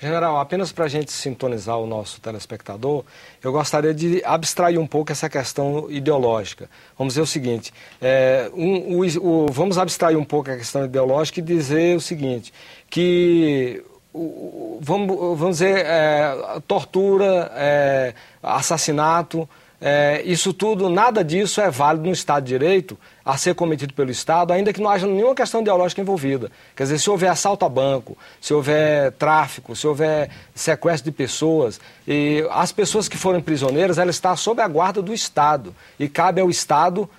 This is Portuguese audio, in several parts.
General, apenas para a gente sintonizar o nosso telespectador, eu gostaria de abstrair um pouco essa questão ideológica. Vamos dizer o seguinte, vamos abstrair um pouco a questão ideológica e dizer o seguinte, que vamos dizer tortura, assassinato, isso tudo, nada disso é válido no Estado de Direito a ser cometido pelo Estado, ainda que não haja nenhuma questão ideológica envolvida. Quer dizer, se houver assalto a banco, se houver tráfico, se houver sequestro de pessoas, e as pessoas que forem prisioneiras, elas estão sob a guarda do Estado. E cabe ao Estado,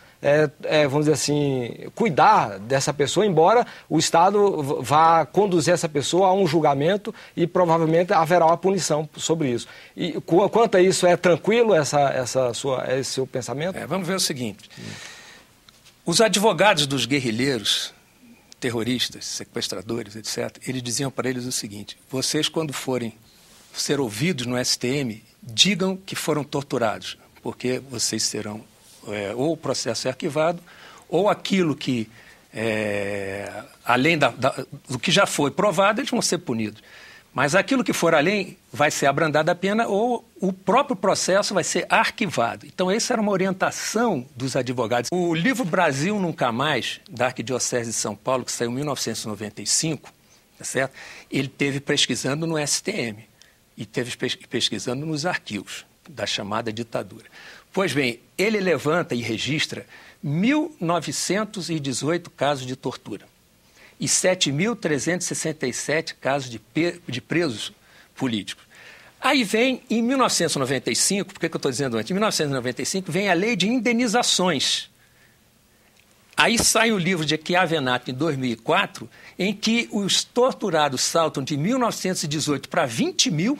vamos dizer assim, cuidar dessa pessoa, embora o Estado vá conduzir essa pessoa a um julgamento e provavelmente haverá uma punição sobre isso. E quanto a isso, é tranquilo esse seu pensamento? Vamos ver o seguinte. Os advogados dos guerrilheiros, terroristas, sequestradores, etc., eles diziam para eles o seguinte: vocês, quando forem ser ouvidos no STM, digam que foram torturados, porque vocês serão ou o processo é arquivado, ou aquilo que, além do que já foi provado, eles vão ser punidos. Mas aquilo que for além vai ser abrandada a pena ou o próprio processo vai ser arquivado. Então, essa era uma orientação dos advogados. O livro Brasil Nunca Mais, da Arquidiocese de São Paulo, que saiu em 1995, tá certo? Ele teve pesquisando no STM e teve pesquisando nos arquivos da chamada ditadura. Pois bem, ele levanta e registra 1.918 casos de tortura e 7.367 casos de presos políticos. Aí vem, em 1995, por que eu estou dizendo antes? Em 1995 vem a lei de indenizações. Aí sai o livro de Chiavenato, em 2004, em que os torturados saltam de 1918 para 20 mil,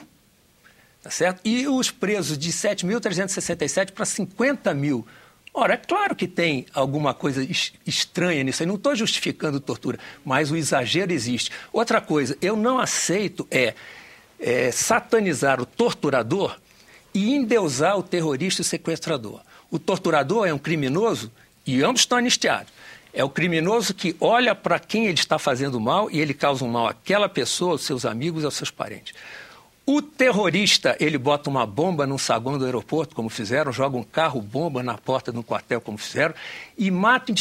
tá certo? E os presos de 7.367 para 50 mil. Ora, é claro que tem alguma coisa estranha nisso. Eu não estou justificando tortura, mas o exagero existe. Outra coisa, eu não aceito satanizar o torturador e endeusar o terrorista e o sequestrador. O torturador é um criminoso e ambos estão anistiados. É o criminoso que olha para quem ele está fazendo mal e ele causa um mal àquela pessoa, aos seus amigos e aos seus parentes. O terrorista, ele bota uma bomba num saguão do aeroporto, como fizeram, joga um carro-bomba na porta de um quartel, como fizeram, e mata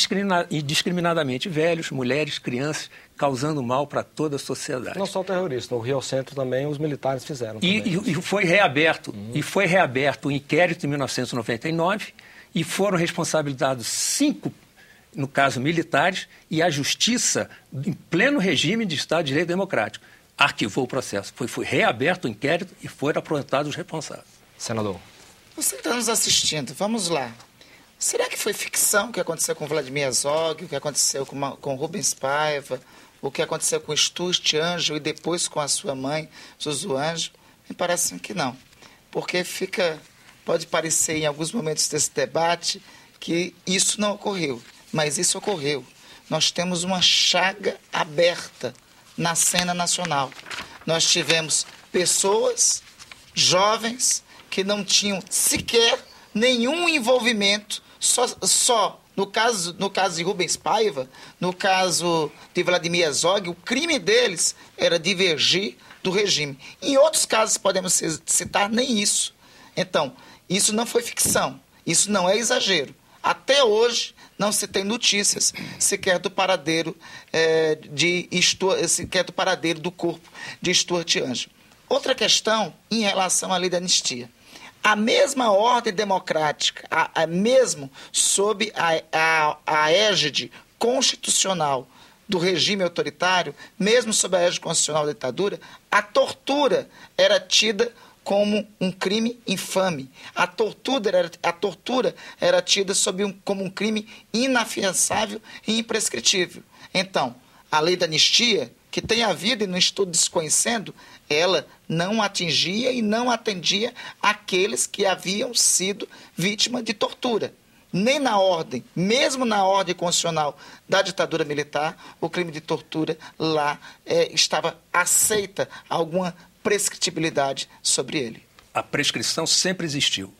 indiscriminadamente velhos, mulheres, crianças, causando mal para toda a sociedade. Não só o terrorista, no Rio Centro também os militares fizeram. E foi reaberto. E foi reaberto o inquérito em 1999 e foram responsabilizados 5, no caso militares, e a justiça, em pleno regime de Estado de Direito Democrático, arquivou o processo. Foi reaberto o inquérito e foram aprontados os responsáveis. Senador. Você está nos assistindo, vamos lá. Será que foi ficção o que aconteceu com Vladimir Herzog, o que aconteceu com Rubens Paiva, o que aconteceu com Stuart Anjo e depois com a sua mãe, Zuzu Anjo? Me parece que não. Porque pode parecer em alguns momentos desse debate que isso não ocorreu, mas isso ocorreu. Nós temos uma chaga aberta na cena nacional. Nós tivemos pessoas, jovens, que não tinham sequer nenhum envolvimento, só no caso de Rubens Paiva, no caso de Vladimir Herzog, o crime deles era divergir do regime. Em outros casos, podemos citar nem isso. Então, isso não foi ficção, isso não é exagero. Até hoje, não se tem notícias sequer do paradeiro do corpo de Stuart Anjo. Outra questão em relação à lei da anistia. A mesma ordem democrática, mesmo sob a égide constitucional do regime autoritário, mesmo sob a égide constitucional da ditadura, a tortura era tida como um crime infame. A tortura era tida como um crime inafiançável e imprescritível. Então, a lei da anistia, que tem havido e não estou desconhecendo, ela não atingia e não atendia aqueles que haviam sido vítimas de tortura. Nem na ordem, mesmo na ordem constitucional da ditadura militar, o crime de tortura lá estava aceita alguma prescritibilidade sobre ele. A prescrição sempre existiu.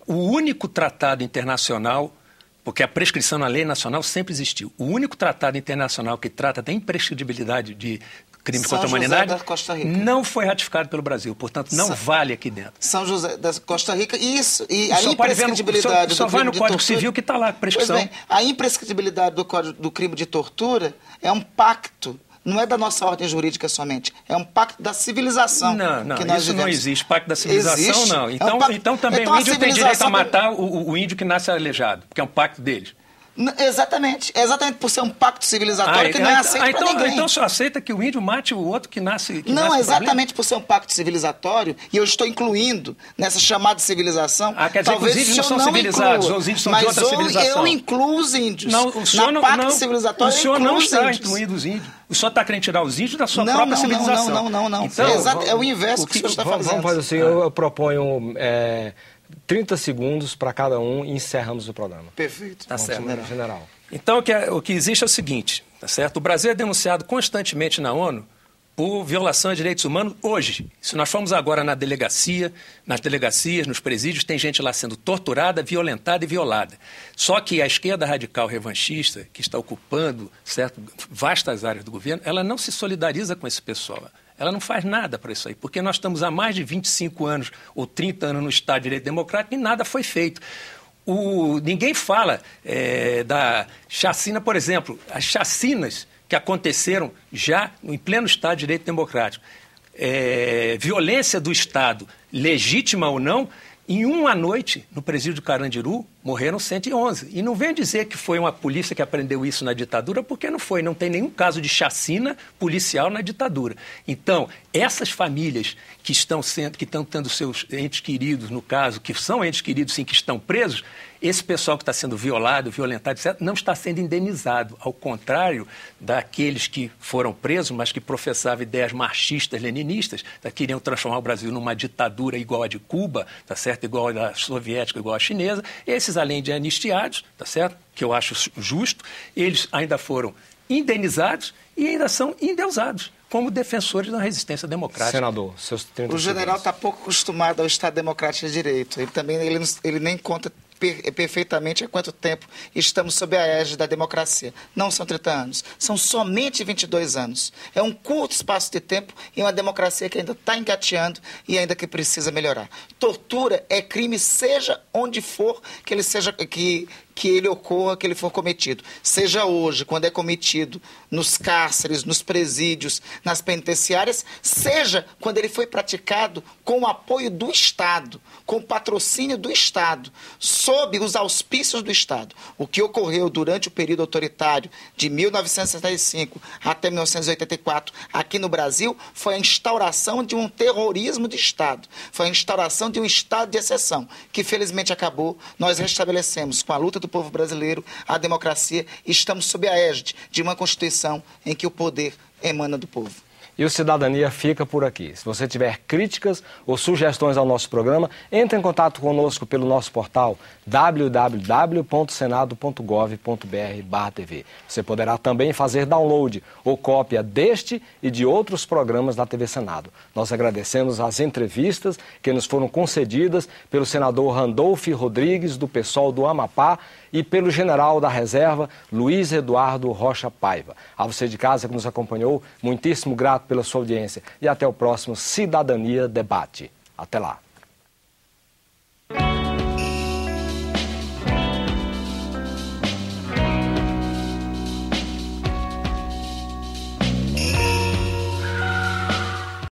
O único tratado internacional, porque a prescrição na lei nacional sempre existiu, o único tratado internacional que trata da imprescritibilidade de crimes São contra a José humanidade, da Costa Rica. não foi ratificado pelo Brasil, portanto, não vale aqui dentro. São José da Costa Rica, isso, e a Só pode ver imprescritibilidade só do vai crime no de Código tortura... Civil que está lá, prescrição. Pois bem, a imprescritibilidade do crime de tortura é um pacto, não é da nossa ordem jurídica somente, é um pacto da civilização. Não, que nós isso vivemos. não existe. Pacto da civilização, Existe. não. É um pacto. Então também Então, o índio tem direito a civilização matar o índio que nasce aleijado, porque é um pacto deles. Exatamente por ser um pacto civilizatório que não é aceito para ninguém. Então só aceita que o índio mate o outro que nasce não, exatamente por ser um pacto civilizatório, e eu estou incluindo nessa chamada civilização. Quer dizer talvez que os índios não são civilizados, ou os índios são de outra civilização. Eu incluo os índios. Não, o senhor civilizatório, o senhor não está índios. incluindo os índios. O senhor está querendo tirar os índios da sua própria civilização. Não. Então, é o inverso que o senhor está fazendo. Vamos fazer assim, eu proponho 30 segundos para cada um e encerramos o programa. Perfeito. Tá certo. General. Então, o que existe é o seguinte, tá certo? O Brasil é denunciado constantemente na ONU por violação de direitos humanos hoje. Se nós formos agora nas delegacias, nos presídios, tem gente lá sendo torturada, violentada e violada. Só que a esquerda radical revanchista, que está ocupando, certo, vastas áreas do governo, ela não se solidariza com esse pessoal. Ela não faz nada para isso aí, porque nós estamos há mais de 25 anos ou 30 anos no Estado de Direito Democrático e nada foi feito. Ninguém fala da chacina, por exemplo, as chacinas que aconteceram já em pleno Estado de Direito Democrático. Violência do Estado, legítima ou não, em uma noite, no presídio do Carandiru, morreram 111. E não vem dizer que foi uma polícia que aprendeu isso na ditadura, porque não foi. Não tem nenhum caso de chacina policial na ditadura. Então, essas famílias que estão tendo seus entes queridos, no caso, que são entes queridos, sim, que estão presos, esse pessoal que está sendo violado, violentado, etc., não está sendo indenizado. Ao contrário daqueles que foram presos, mas que professavam ideias marxistas, leninistas, queriam transformar o Brasil numa ditadura igual a de Cuba, tá certo? Igual a da soviética, igual a chinesa. Esses, além de anistiados, tá certo? Que eu acho justo, eles ainda foram indenizados e ainda são endeusados como defensores da resistência democrática. Senador, seus 30 O general segundos. está pouco acostumado ao Estado Democrático de Direito. Ele nem conta perfeitamente há quanto tempo estamos sob a égide da democracia. Não são 30 anos, são somente 22 anos. É um curto espaço de tempo e uma democracia que ainda está engateando e ainda que precisa melhorar. Tortura é crime, seja onde for que ele ocorra, que ele for cometido. Seja hoje, quando é cometido nos cárceres, nos presídios, nas penitenciárias, seja quando ele foi praticado com o apoio do Estado, com o patrocínio do Estado, sob os auspícios do Estado. O que ocorreu durante o período autoritário de 1965 até 1984 aqui no Brasil foi a instauração de um terrorismo de Estado, foi a instauração de um estado de exceção, que felizmente acabou. Nós restabelecemos com a luta do povo brasileiro a democracia e estamos sob a égide de uma Constituição em que o poder emana do povo. E o Cidadania fica por aqui. Se você tiver críticas ou sugestões ao nosso programa, entre em contato conosco pelo nosso portal www.senado.gov.br/TV. Você poderá também fazer download ou cópia deste e de outros programas da TV Senado. Nós agradecemos as entrevistas que nos foram concedidas pelo senador Randolph Rodrigues, do PSOL do Amapá, e pelo general da reserva, Luiz Eduardo Rocha Paiva. A você de casa que nos acompanhou, muitíssimo grato pela sua audiência e até o próximo Cidadania Debate. Até lá.